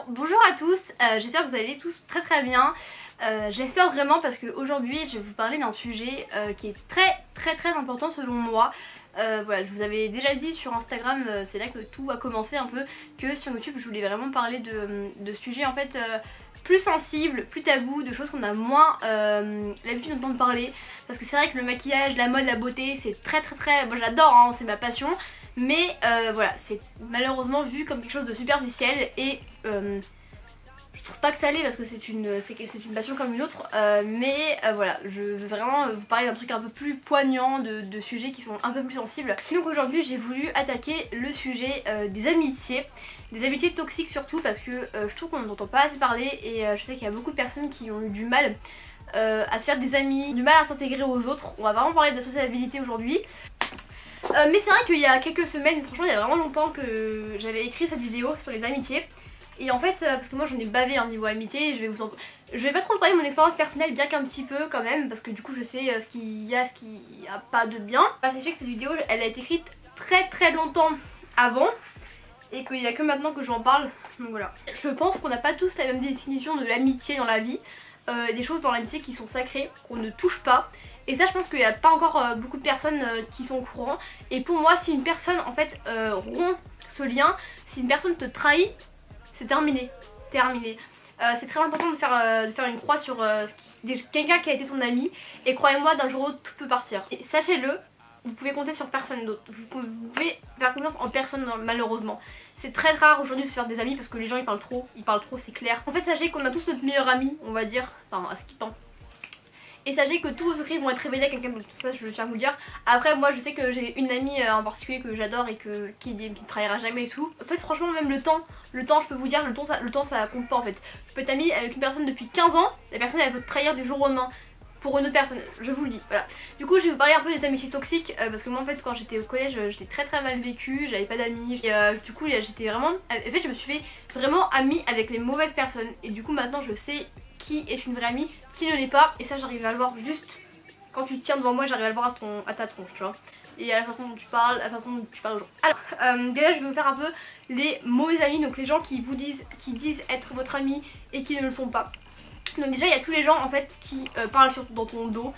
bonjour à tous, j'espère que vous allez tous très bien. J'espère vraiment parce qu'aujourd'hui je vais vous parler d'un sujet qui est très important selon moi. Voilà, je vous avais déjà dit sur Instagram, c'est là que tout a commencé un peu, que sur YouTube je voulais vraiment parler de sujets en fait plus sensibles, plus tabous, de choses qu'on a moins l'habitude d'entendre parler. Parce que c'est vrai que le maquillage, la mode, la beauté, c'est très moi j'adore, hein, c'est ma passion. Mais voilà, c'est malheureusement vu comme quelque chose de superficiel et je trouve pas que ça l'est parce que c'est une passion comme une autre. Voilà, je veux vraiment vous parler d'un truc un peu plus poignant, de sujets qui sont un peu plus sensibles. Donc aujourd'hui j'ai voulu attaquer le sujet des amitiés toxiques surtout parce que je trouve qu'on n'entend pas assez parler et je sais qu'il y a beaucoup de personnes qui ont eu du mal à se faire des amis, du mal à s'intégrer aux autres. On va vraiment parler de la sociabilité aujourd'hui. Mais c'est vrai qu'il y a quelques semaines, franchement il y a vraiment longtemps que j'avais écrit cette vidéo sur les amitiés. Et en fait, parce que moi j'en ai bavé un niveau amitié, je vais pas trop parler de mon expérience personnelle, bien qu'un petit peu quand même, parce que du coup je sais ce qu'il y a pas de bien. Sachez que cette vidéo elle a été écrite très longtemps avant et qu'il y a que maintenant que j'en parle, donc voilà. Je pense qu'on n'a pas tous la même définition de l'amitié dans la vie, des choses dans l'amitié qui sont sacrées, qu'on ne touche pas. Et ça je pense qu'il n'y a pas encore beaucoup de personnes qui sont au courant. Et pour moi si une personne en fait rompt ce lien, si une personne te trahit, c'est terminé. C'est très important de faire une croix sur quelqu'un qui a été ton ami. Et croyez-moi, d'un jour ou l'autre tout peut partir. Et sachez-le, vous pouvez compter sur personne d'autre. Vous pouvez faire confiance en personne malheureusement. C'est très rare aujourd'hui de se faire des amis parce que les gens ils parlent trop, c'est clair. En fait sachez qu'on a tous notre meilleur ami, on va dire, enfin à ce qui pense. Et sachez que tous vos secrets vont être révélés à quelqu'un d'autre, ça je tiens à vous le dire. Après moi je sais que j'ai une amie en particulier que j'adore et qui ne trahira jamais et tout. En fait franchement même le temps je peux vous dire, le temps ça compte pas en fait. Tu peux être amie avec une personne depuis 15 ans, la personne elle peut te trahir du jour au lendemain pour une autre personne, je vous le dis, voilà. Du coup je vais vous parler un peu des amitiés toxiques parce que moi en fait quand j'étais au collège j'étais très mal vécue, j'avais pas d'amis et du coup j'étais vraiment, en fait je me suis fait vraiment amie avec les mauvaises personnes et du coup maintenant je sais qui est une vraie amie, qui ne l'est pas, et ça j'arrive à le voir juste quand tu te tiens devant moi, j'arrive à le voir à ta tronche, tu vois, et à la façon dont tu parles, à la façon dont tu parles aux gens. Alors déjà je vais vous faire un peu les mauvais amis, donc les gens qui disent être votre ami et qui ne le sont pas. Donc déjà il y a tous les gens en fait qui parlent dans ton dos.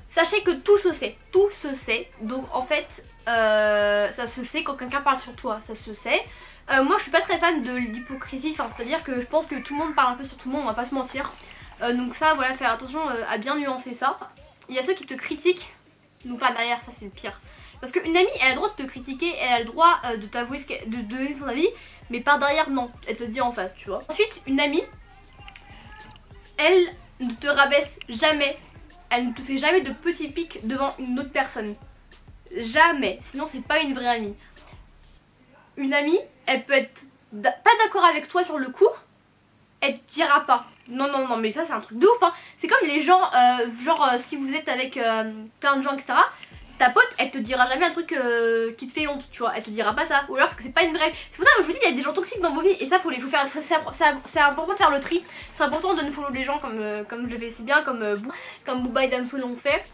Sachez que tout se sait, donc en fait ça se sait quand quelqu'un parle sur toi, ça se sait. Moi je suis pas très fan de l'hypocrisie, c'est à dire que je pense que tout le monde parle un peu sur tout le monde, on va pas se mentir. Donc ça voilà, faire attention à bien nuancer ça. Il y a ceux qui te critiquent, donc pas derrière, ça c'est le pire. Parce qu'une amie elle a le droit de te critiquer, elle a le droit de t'avouer de donner son avis, mais par derrière non, elle te le dit en face, tu vois. Ensuite une amie, elle ne te rabaisse jamais, elle ne te fait jamais de petits pics devant une autre personne. Jamais, sinon c'est pas une vraie amie. Une amie, elle peut être pas d'accord avec toi sur le coup, elle te dira pas. Non, mais ça c'est un truc de ouf, hein. C'est comme les gens, si vous êtes avec plein de gens, etc. Ta pote, elle te dira jamais un truc qui te fait honte, tu vois, elle te dira pas ça. Ou alors c'est pas une vraie. C'est pour ça que je vous dis, il y a des gens toxiques dans vos vies et ça faut faire. C'est important de faire le tri. C'est important de ne follow les gens comme je le fais si bien, comme Booba et Damso l'ont fait.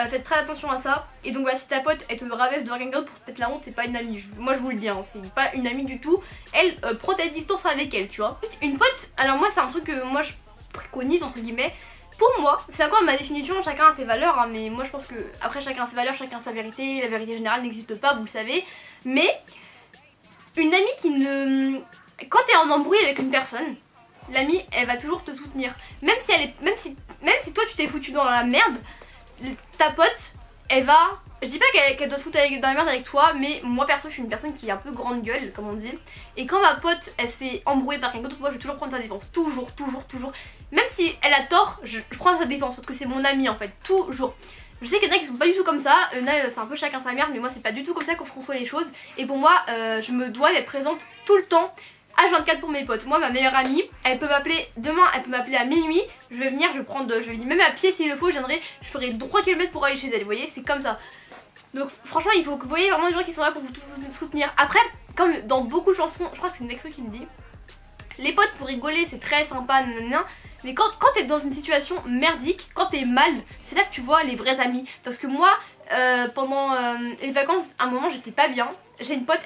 Faites très attention à ça. Et donc voilà, si ta pote elle te rabaisse devant quelqu'un d'autre pour te mettre la honte, c'est pas une amie. Moi je vous le dis, hein, c'est pas une amie du tout. Elle prend tes distances avec elle, tu vois. Une pote, alors moi c'est un truc que moi je préconise entre guillemets. Pour moi, c'est encore ma définition, chacun a ses valeurs, hein, mais moi je pense que après chacun a ses valeurs, chacun a sa vérité, la vérité générale n'existe pas, vous le savez. Mais une amie qui ne... Quand t'es en embrouille avec une personne, l'amie elle va toujours te soutenir. Même si toi tu t'es foutu dans la merde, ta pote elle va... Je dis pas qu'elle doit se foutre dans la merde avec toi, mais moi perso je suis une personne qui est un peu grande gueule comme on dit. Et quand ma pote elle se fait embrouiller par quelqu'un d'autre, moi je vais toujours prendre sa défense, toujours. Même si elle a tort, je prends sa défense parce que c'est mon amie en fait, toujours. Je sais qu'il y en a qui sont pas du tout comme ça, c'est un peu chacun sa merde, mais moi c'est pas du tout comme ça quand je conçois les choses. Et pour moi je me dois d'être présente tout le temps, H24 pour mes potes. Moi ma meilleure amie, elle peut m'appeler demain, elle peut m'appeler à minuit, je vais venir, je vais même à pied s'il le faut, je ferai 3 km pour aller chez elle, vous voyez, c'est comme ça. Donc franchement il faut que vous voyez vraiment des gens qui sont là pour vous soutenir. Après, comme dans beaucoup de chansons, je crois que c'est Nekfeu qui me dit, les potes pour rigoler c'est très sympa, nanana, Mais quand t'es dans une situation merdique, quand t'es mal, c'est là que tu vois les vrais amis. Parce que moi, pendant les vacances, à un moment j'étais pas bien. J'ai une pote,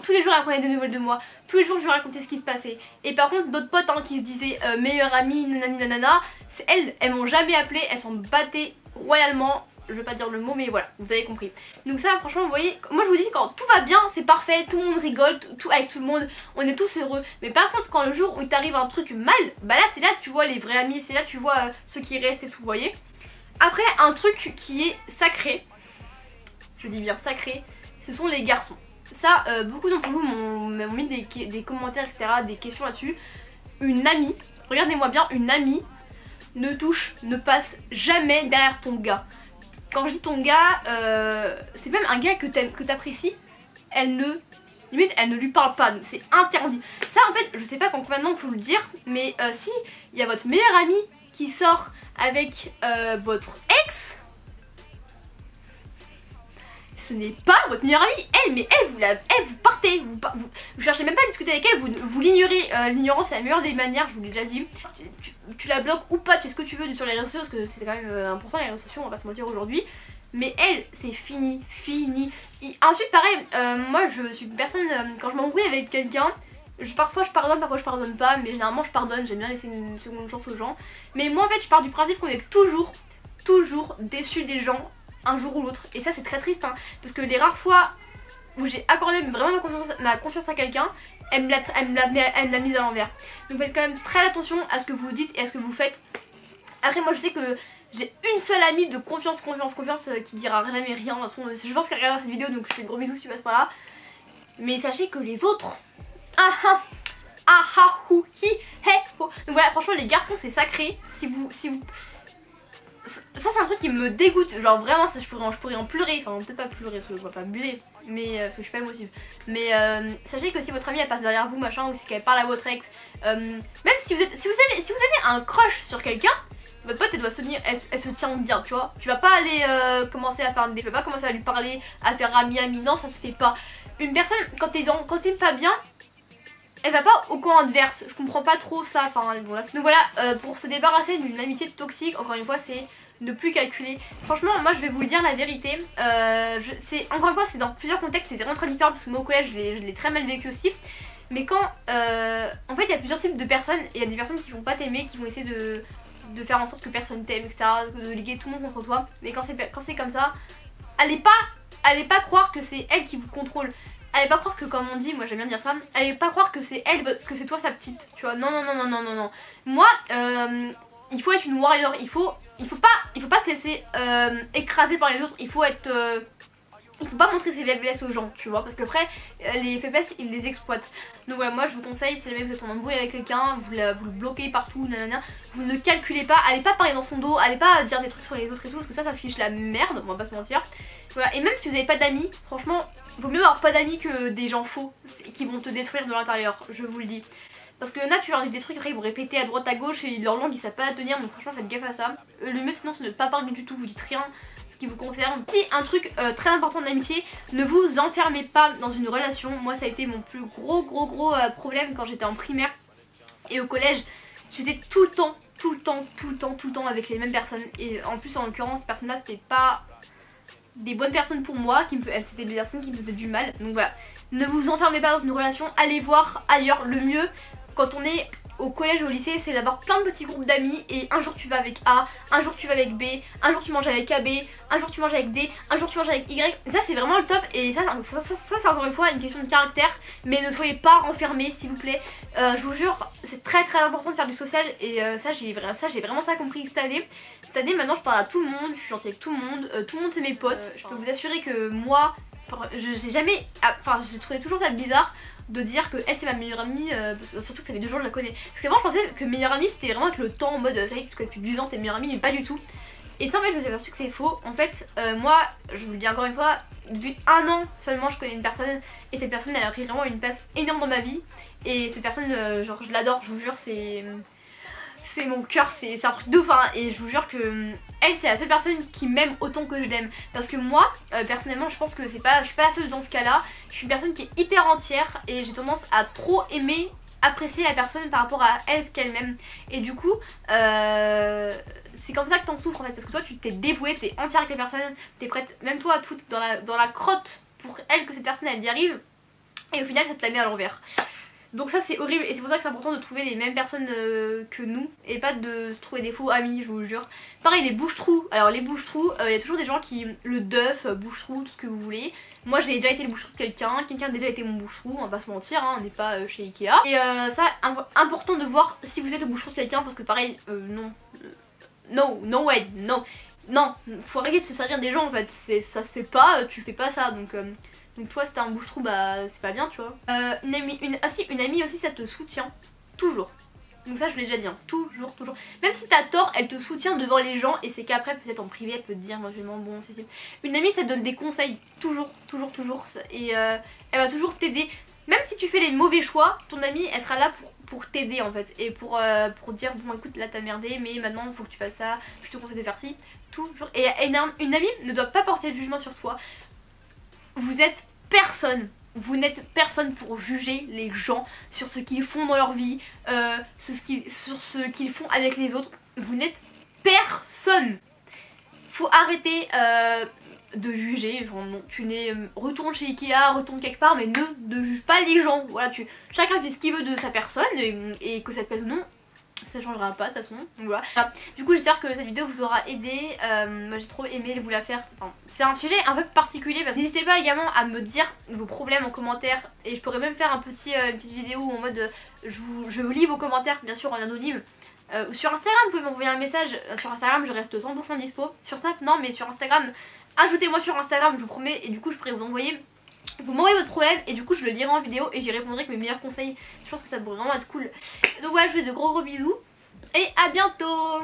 tous les jours elle prenait des nouvelles de moi. Tous les jours je lui racontais ce qui se passait. Et par contre d'autres potes qui se disaient meilleure amie, nanani nanana, elles m'ont jamais appelé, elles s'en battaient royalement. Je vais pas dire le mot mais voilà, vous avez compris. Donc ça franchement vous voyez, moi je vous dis quand tout va bien c'est parfait, tout le monde rigole, avec tout le monde, on est tous heureux. Mais par contre quand le jour où il t'arrive un truc mal, bah là c'est là que tu vois les vrais amis, c'est là que tu vois ceux qui restent et tout, vous voyez. Après un truc qui est sacré, je dis bien sacré, ce sont les garçons. Ça beaucoup d'entre vous m'ont mis des commentaires etc, des questions là-dessus. Une amie, regardez-moi bien, une amie ne passe jamais derrière ton gars. Quand je dis ton gars, c'est même un gars que t'apprécies, limite elle ne lui parle pas, c'est interdit. Ça en fait, je sais pas combien de temps il faut le dire, mais si il y a votre meilleur ami qui sort avec votre ex, ce n'est pas votre meilleure amie, vous partez, vous cherchez même pas à discuter avec elle, vous l'ignorez, l'ignorance c'est la meilleure des manières, je vous l'ai déjà dit. Tu la bloques ou pas, tu fais ce que tu veux sur les réseaux sociaux, parce que c'est quand même important les réseaux sociaux, on va pas se mentir aujourd'hui. Mais elle, c'est fini. Ensuite pareil, moi je suis une personne, quand je m'embrouille avec quelqu'un, parfois je pardonne, parfois je pardonne pas, mais généralement je pardonne, j'aime bien laisser une seconde chance aux gens. Mais moi en fait je pars du principe qu'on est toujours déçu des gens un jour ou l'autre, et ça c'est très triste parce que les rares fois où j'ai accordé vraiment ma confiance à quelqu'un, elle me l'a mise à l'envers. Donc faites quand même très attention à ce que vous dites et à ce que vous faites. Après moi je sais que j'ai une seule amie de confiance qui dira jamais rien. De toute façon, je pense qu'elle regardera cette vidéo, donc je fais de gros bisous si tu passes par là. Mais sachez que les autres, donc voilà, franchement les garçons c'est sacré. Si vous ça c'est un truc qui me dégoûte, genre vraiment ça je pourrais en pleurer, enfin peut-être pas pleurer parce que je vois pas buller, mais parce que je suis pas émotive. Mais sachez que si votre amie elle passe derrière vous machin, ou si qu'elle parle à votre ex, même si vous avez un crush sur quelqu'un, votre pote elle doit se tenir, elle se tient bien, tu vois. Tu vas pas aller commencer à faire des, tu vas pas commencer à lui parler, à faire ami, non ça se fait pas. Une personne quand t'es pas bien, elle va pas au camp adverse, je comprends pas trop ça, enfin voilà. Donc voilà, pour se débarrasser d'une amitié toxique, encore une fois c'est ne plus calculer. Franchement moi je vais vous le dire la vérité, encore une fois c'est dans plusieurs contextes, c'est vraiment très différent parce que moi au collège je l'ai très mal vécu aussi. Mais quand, en fait il y a plusieurs types de personnes, et il y a des personnes qui vont pas t'aimer, qui vont essayer de faire en sorte que personne t'aime, etc. De liguer tout le monde contre toi. Mais quand c'est comme ça, allez pas croire que c'est elle qui vous contrôle. Allez pas croire que, comme on dit, moi j'aime bien dire ça, allez pas croire que c'est elle, que c'est toi sa petite, tu vois. Non. Moi, il faut être une warrior, il faut pas se laisser écraser par les autres, il faut pas montrer ses faiblesses aux gens, tu vois, parce qu'après les faiblesses ils les exploitent. Donc voilà, moi je vous conseille, si jamais vous êtes en embrouille avec quelqu'un, vous le bloquez partout, nanana, vous ne calculez pas, allez pas parler dans son dos, allez pas dire des trucs sur les autres et tout, parce que ça fiche la merde, on va pas se mentir. Voilà, et même si vous n'avez pas d'amis, franchement, vaut mieux avoir pas d'amis que des gens faux qui vont te détruire de l'intérieur, je vous le dis. Parce que là tu leur dis des trucs, après ils vont répéter à droite à gauche et leur langue ils savent pas la tenir, donc franchement faites gaffe à ça. Le mieux sinon c'est de ne pas parler du tout, vous dites rien ce qui vous concerne. Si un truc très important d'amitié, ne vous enfermez pas dans une relation. Moi ça a été mon plus gros problème quand j'étais en primaire et au collège. J'étais tout le temps avec les mêmes personnes, et en plus en l'occurrence ces personnes là c'était pas des bonnes personnes pour moi, c'était des personnes qui me faisaient du mal. Donc voilà, ne vous enfermez pas dans une relation, allez voir ailleurs. Le mieux quand on est au collège ou au lycée, c'est d'avoir plein de petits groupes d'amis, et un jour tu vas avec A, un jour tu vas avec B, un jour tu manges avec AB, un jour tu manges avec D, un jour tu manges avec Y. Ça c'est vraiment le top, et ça c'est encore une fois une question de caractère, mais ne soyez pas renfermés s'il vous plaît. Je vous jure, c'est très important de faire du social, et ça j'ai vraiment ça compris cette année. Cette année maintenant je parle à tout le monde, je suis gentille avec tout le monde c'est mes potes. Je peux vous assurer que moi, j'ai trouvé toujours ça bizarre de dire que elle c'est ma meilleure amie, surtout que ça fait 2 jours que je la connais. Parce qu'avant je pensais que meilleure amie c'était vraiment avec le temps, en mode ça y est tu connais depuis 10 ans t'es meilleure amie, mais pas du tout. Et ça en fait je me suis aperçue que c'est faux. En fait moi je vous le dis encore une fois, depuis 1 an seulement je connais une personne, et cette personne elle a pris vraiment une place énorme dans ma vie. Et cette personne genre je l'adore, je vous jure, c'est mon cœur, c'est un truc de ouf et je vous jure que elle c'est la seule personne qui m'aime autant que je l'aime. Parce que moi personnellement je pense que je suis pas la seule dans ce cas là. Je suis une personne qui est hyper entière, et j'ai tendance à trop aimer apprécier la personne par rapport à elle, ce qu'elle m'aime. Et du coup, c'est comme ça que t'en souffres en fait, parce que toi tu t'es dévouée, t'es entière avec la personne, t'es prête, même toi, toute dans la crotte pour elle, que cette personne elle y arrive. Et au final ça te la met à l'envers. Donc ça c'est horrible et c'est pour ça que c'est important de trouver les mêmes personnes que nous et pas de se trouver des faux amis, je vous jure. Pareil les bouche-trous, alors les bouche-trous, il y a toujours des gens qui, le duff, bouche-trou, tout ce que vous voulez. Moi j'ai déjà été le bouche-trou de quelqu'un a déjà été mon bouche-trou, on va pas se mentir, hein, on n'est pas chez Ikea. Et ça, important de voir si vous êtes le bouche-trou de quelqu'un parce que pareil, no way, non, faut arrêter de se servir des gens en fait, ça se fait pas, tu fais pas ça donc toi si t'as un bouche-trou bah c'est pas bien tu vois. Une amie aussi ça te soutient, toujours. Donc ça je l'ai déjà dit, hein. Toujours. Même si t'as tort, elle te soutient devant les gens et c'est qu'après peut-être en privé elle peut te dire éventuellement bon c'est... Une amie ça te donne des conseils, toujours. Et elle va toujours t'aider. Même si tu fais les mauvais choix, ton amie elle sera là pour t'aider en fait. Et pour dire bon écoute là t'as merdé mais maintenant il faut que tu fasses ça, je te conseille de faire ci, toujours. Et une amie ne doit pas porter de jugement sur toi. Vous êtes personne. Vous n'êtes personne pour juger les gens sur ce qu'ils font dans leur vie, sur ce qu'ils font avec les autres. Vous n'êtes personne. Faut arrêter de juger. Enfin, non, retourne chez Ikea, retourne quelque part, mais ne juge pas les gens. Voilà, chacun fait ce qu'il veut de sa personne et que ça te plaise ou non. Ça changera pas de toute façon, donc voilà. Du coup j'espère que cette vidéo vous aura aidé. Moi j'ai trop aimé vous la faire. Enfin, c'est un sujet un peu particulier. N'hésitez pas également à me dire vos problèmes en commentaire. Et je pourrais même faire une petite vidéo en mode je lis vos commentaires bien sûr en anonyme. Sur Instagram vous pouvez m'envoyer un message. Sur Instagram je reste 100% dispo. Sur Snap non, mais sur Instagram ajoutez-moi sur Instagram je vous promets. Et du coup je pourrais vous m'envoyez votre problème et du coup je le lirai en vidéo et j'y répondrai avec mes meilleurs conseils. Je pense que ça pourrait vraiment être cool. Donc voilà, je vous fais de gros bisous et à bientôt.